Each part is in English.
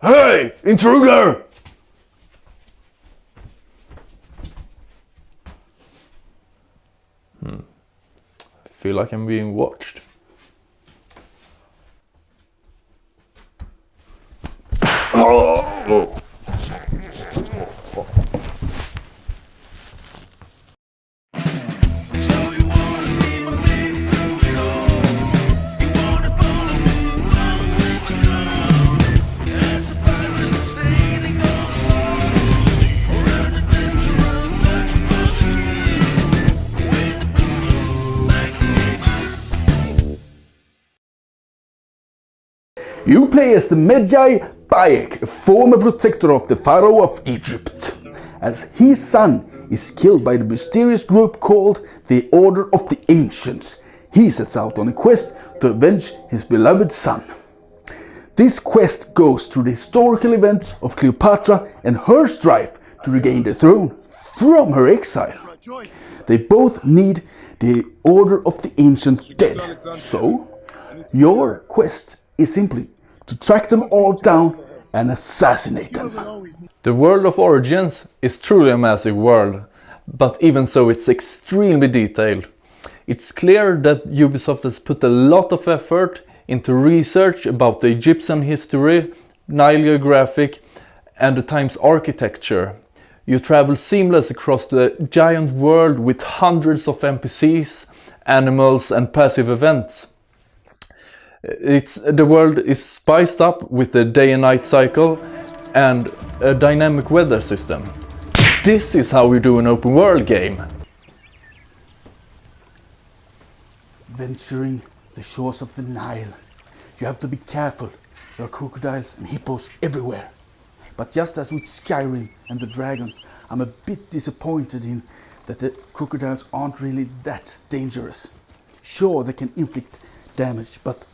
Hey, intruder! I feel like I'm being watched. Oh. You play as the Magi Bayek, a former protector of the Pharaoh of Egypt, as his son is killed by the mysterious group called the Order of the Ancients. He sets out on a quest to avenge his beloved son. This quest goes through the historical events of Cleopatra and her strife to regain the throne from her exile. They both need the Order of the Ancients dead, so your quest is simply to track them all down and assassinate them. The world of Origins is truly a massive world, but even so it's extremely detailed. It's clear that Ubisoft has put a lot of effort into research about the Egyptian history, Nile geographic and the time's architecture. You travel seamless across the giant world with hundreds of NPCs, animals and passive events. The world is spiced up with the day and night cycle and a dynamic weather system. This is how we do an open world game. Venturing the shores of the Nile, you have to be careful. There are crocodiles and hippos everywhere. But just as with Skyrim and the dragons, I'm a bit disappointed in that the crocodiles aren't really that dangerous. Sure, they can inflict damage, but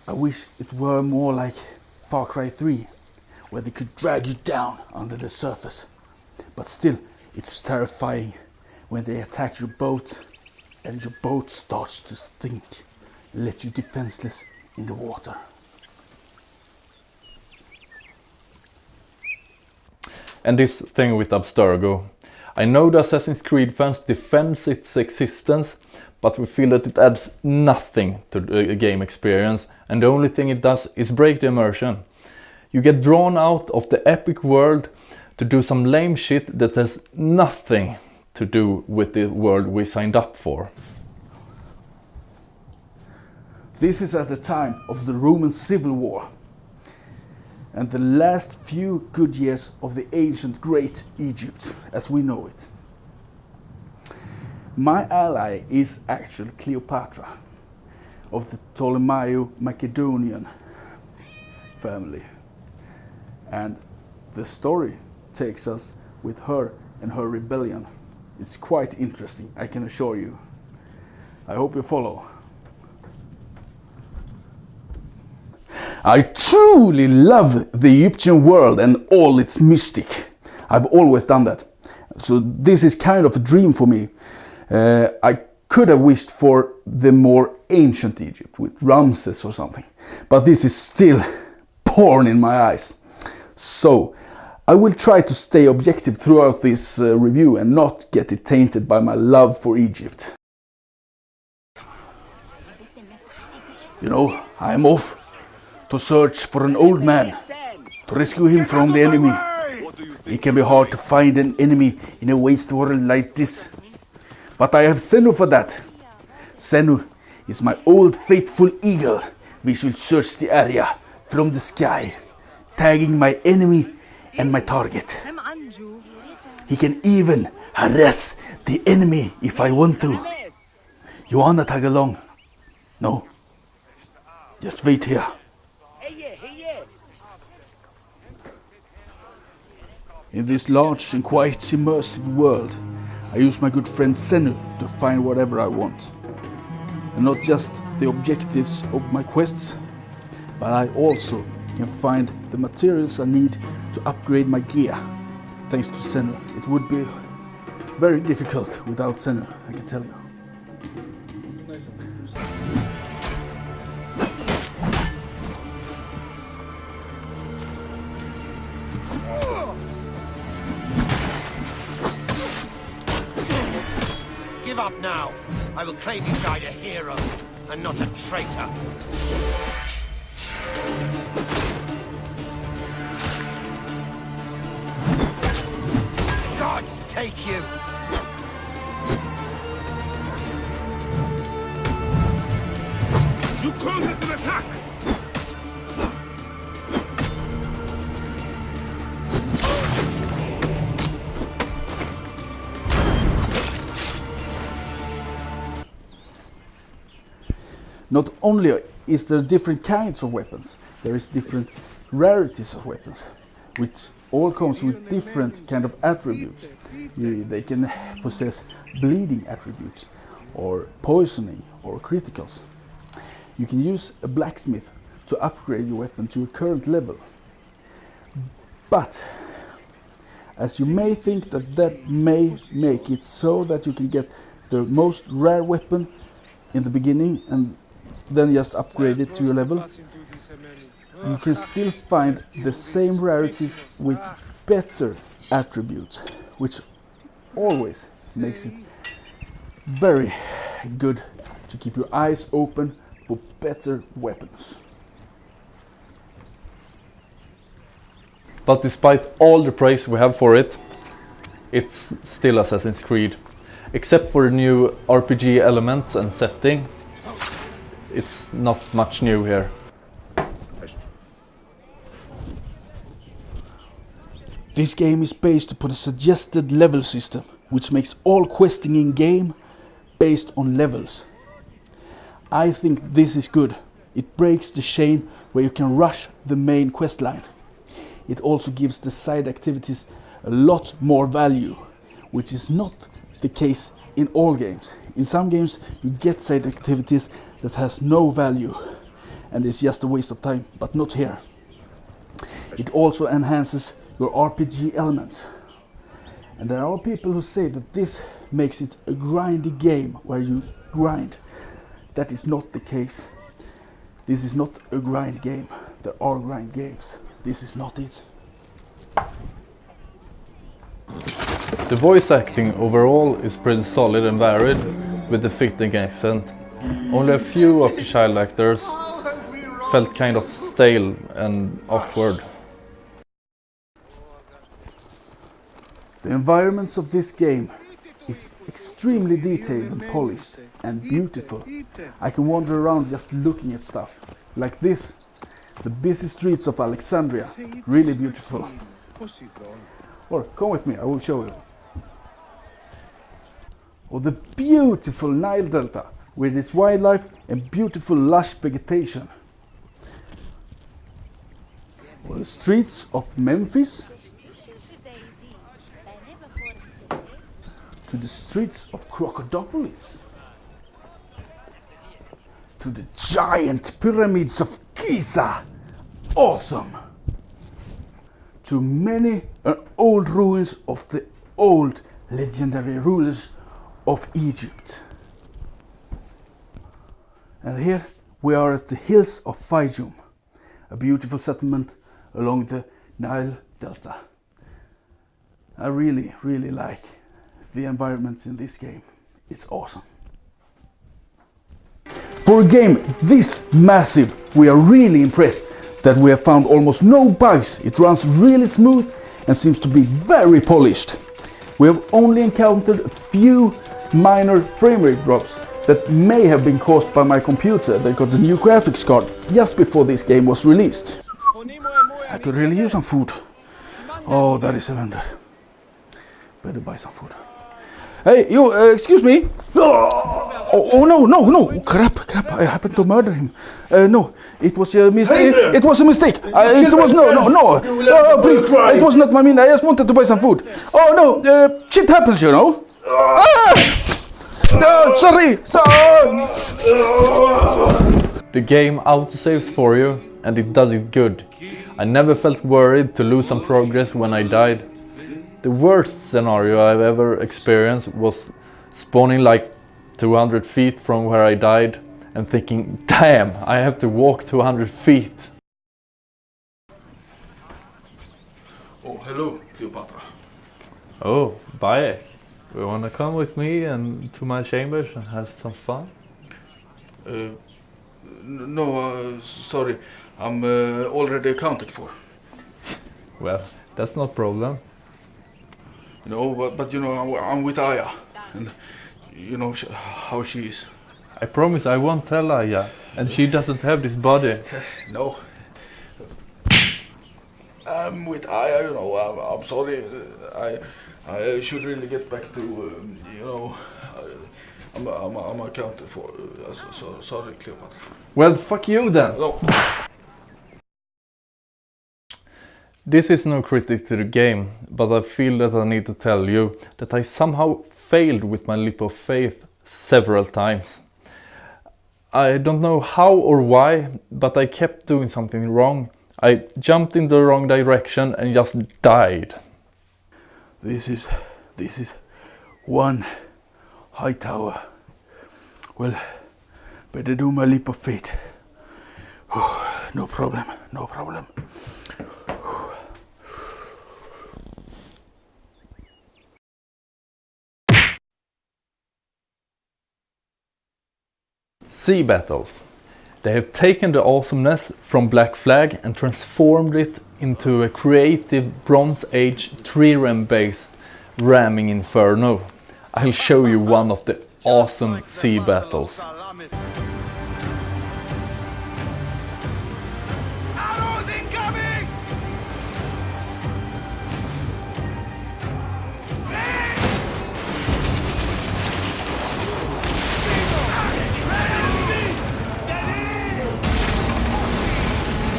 I wish it were more like Far Cry 3, where they could drag you down under the surface. But still, it's terrifying when they attack your boat and your boat starts to sink and let you defenseless in the water. And this thing with Abstergo. I know the Assassin's Creed fans defends its existence, but we feel that it adds nothing to the game experience, and the only thing it does is break the immersion. You get drawn out of the epic world to do some lame shit that has nothing to do with the world we signed up for. This is at the time of the Roman Civil War and the last few good years of the ancient Great Egypt as we know it. My ally is actually Cleopatra of the Ptolemyo-Macedonian family, and the story takes us with her and her rebellion. It's quite interesting, I can assure you. I hope you follow. I truly love the Egyptian world and all its mystic. I've always done that. So this is kind of a dream for me. I could have wished for the more ancient Egypt with Ramses or something, but this is still porn in my eyes. So I will try to stay objective throughout this review and not get it tainted by my love for Egypt. You know, I'm off to search for an old man, to rescue him from the enemy. It can be hard to find an enemy in a waste world like this. But I have Senu for that. Senu is my old faithful eagle, which will search the area from the sky, tagging my enemy and my target. He can even harass the enemy if I want to. You wanna tag along? No? Just wait here. In this large and quite immersive world, I use my good friend Senu to find whatever I want. And not just the objectives of my quests, but I also can find the materials I need to upgrade my gear. Thanks to Senu. It would be very difficult without Senu, I can tell you. Give up now. I will claim you died a hero, and not a traitor. Gods take you! You called it an attack! Not only is there different kinds of weapons, there is different rarities of weapons, which all comes with different kind of attributes. They can possess bleeding attributes, or poisoning, or criticals. You can use a blacksmith to upgrade your weapon to a current level. But, as you may think that may make it so that you can get the most rare weapon in the beginning and then just upgrade it to your level, you can still find the same rarities with better attributes, which always makes it very good to keep your eyes open for better weapons. But despite all the praise we have for it, it's still Assassin's Creed. Except for the new RPG elements and setting, it's not much new here. This game is based upon a suggested level system, which makes all questing in game based on levels. I think this is good. It breaks the chain where you can rush the main quest line. It also gives the side activities a lot more value, which is not the case in all games. In some games you get side activities that has no value and it's just a waste of time, but not here. It also enhances your RPG elements. And there are people who say that this makes it a grindy game where you grind. That is not the case. This is not a grind game. There are grind games. This is not it. The voice acting overall is pretty solid and varied, with the fitting accent. Only a few of the child actors felt kind of stale and awkward. The environments of this game is extremely detailed and polished and beautiful. I can wander around just looking at stuff. Like this, the busy streets of Alexandria, really beautiful. Or come with me, I will show you. Or the beautiful Nile Delta with its wildlife and beautiful lush vegetation. Or the streets of Memphis, to the streets of Crocodipolis, to the giant pyramids of Giza, awesome, to many old ruins of the old legendary rulers of Egypt. And here we are at the hills of Vajking, a beautiful settlement along the Nile Delta. I really like the environments in this game. It's awesome. For a game this massive, we are really impressed that we have found almost no bugs. It runs really smooth and seems to be very polished. We have only encountered a few minor frame rate drops that may have been caused by my computer that got a new graphics card just before this game was released. I could really use some food. Oh, that is a vendor. Better buy some food. Hey, you, excuse me. Oh, no, crap, I happened to murder him. No, it was a mistake. It was a mistake. It was, no, please, it was not my mean. I just wanted to buy some food. Oh, no, shit happens, you know. Sorry. The game autosaves for you, and it does it good. I never felt worried to lose some progress when I died. The worst scenario I've ever experienced was spawning like 200 feet from where I died and thinking, damn, I have to walk 200 feet. Oh, hello, Cleopatra. Oh, Bayek. You wanna come with me and to my chambers and have some fun? No, sorry. I'm already accounted for. Well, that's no problem. No, but you know, I'm with Aya. And you know how she is. I promise I won't tell Aya, and she doesn't have this body. No. I'm with Aya, you know, I'm sorry. I should really get back to, you know, I'm accounted for. Sorry, Cleopatra. Well, fuck you then! No. This is no critic to the game, but I feel that I need to tell you that I somehow failed with my leap of faith several times. I don't know how or why, but I kept doing something wrong. I jumped in the wrong direction and just died. This is one high tower. Well, better do my leap of faith. No problem, no problem. Sea battles. They have taken the awesomeness from Black Flag and transformed it into a creative Bronze Age trireme based ramming inferno. I'll show you one of the awesome sea battles. Arrows incoming!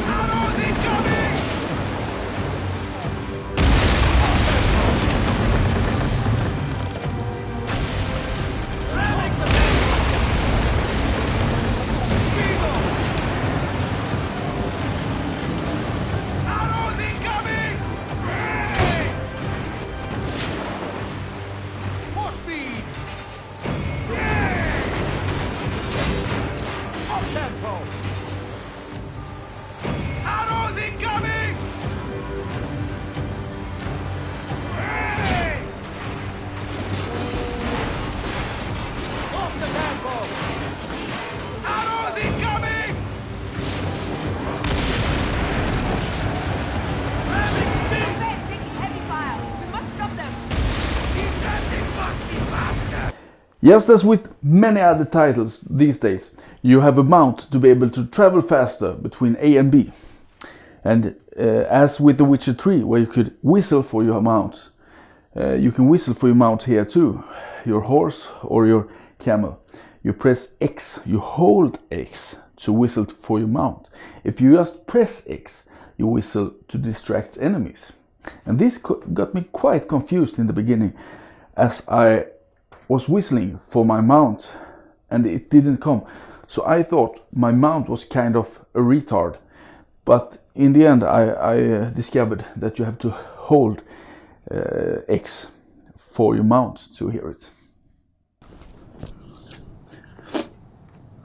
Arrows incoming! Arrows incoming! More speed! Up tempo! Arrows incoming! Off the tempo! Arrows incoming! Ramming speed! They're taking heavy fire. We must stop them. Keep sending fucking bastard! Just as with many other titles these days, you have a mount to be able to travel faster between A and B. And as with The Witcher 3, where you could whistle for your mount, you can whistle for your mount here too, your horse or your camel. You press X, you hold X to whistle for your mount. If you just press X, you whistle to distract enemies. And this got me quite confused in the beginning, as I was whistling for my mount and it didn't come. So I thought my mount was kind of a retard. But in the end I discovered that you have to hold X for your mount to hear it.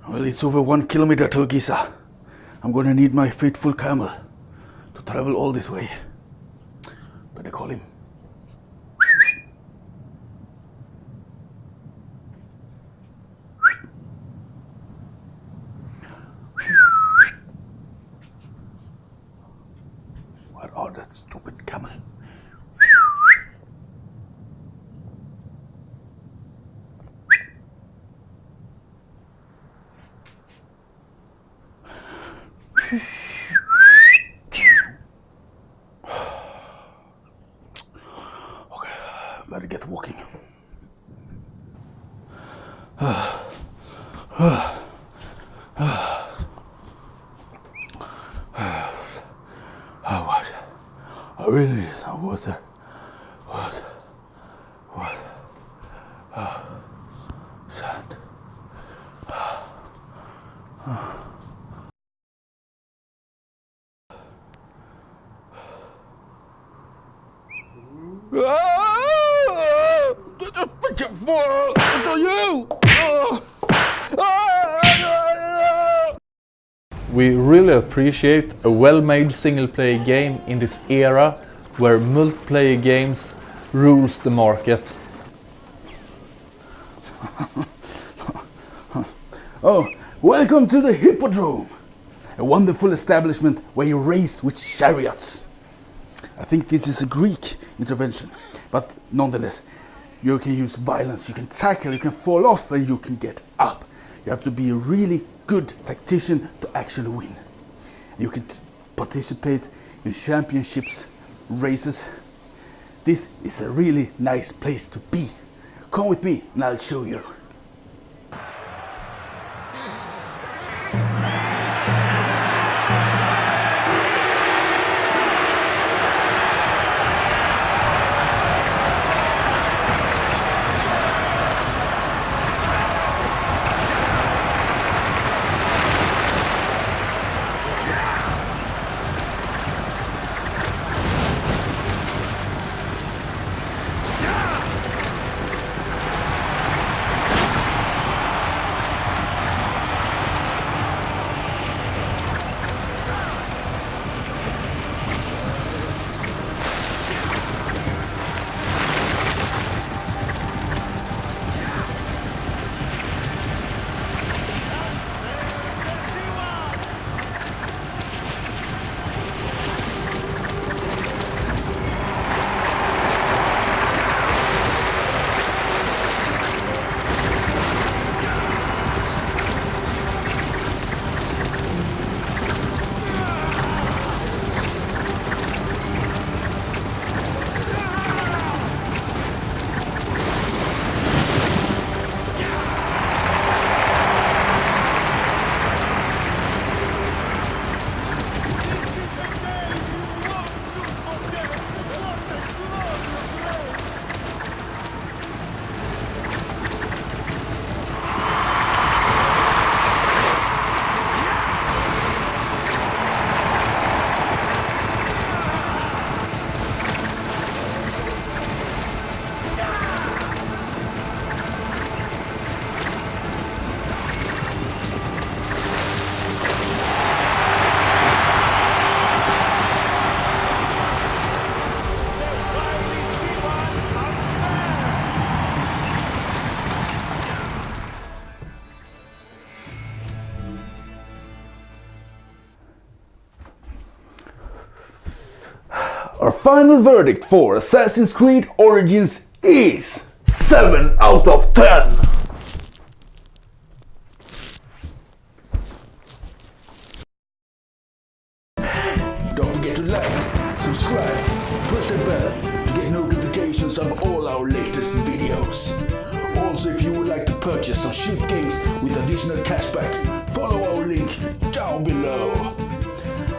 Well, it's over 1 kilometer to Giza. I'm gonna need my faithful camel to travel all this way. Better call him. Where are that stupid camel? Okay, better get walking. What? I really need some water. What? Sand. What are you? We really appreciate a well-made single-player game in this era where multiplayer games rules the market. Oh, welcome to the Hippodrome, a wonderful establishment where you race with chariots. I think this is a Greek intervention, but nonetheless, you can use violence, you can tackle, you can fall off, and you can get up. You have to be a really good tactician to actually win. You can participate in championships, races. This is a really nice place to be. Come with me and I'll show you. Our final verdict for Assassin's Creed Origins is 7 out of 10. Don't forget to like, subscribe, push the bell to get notifications of all our latest videos. Also, if you would like to purchase some cheap games with additional cashback, follow our link down below.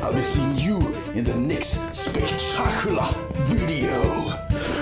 I'll be seeing you in the next spectacular video.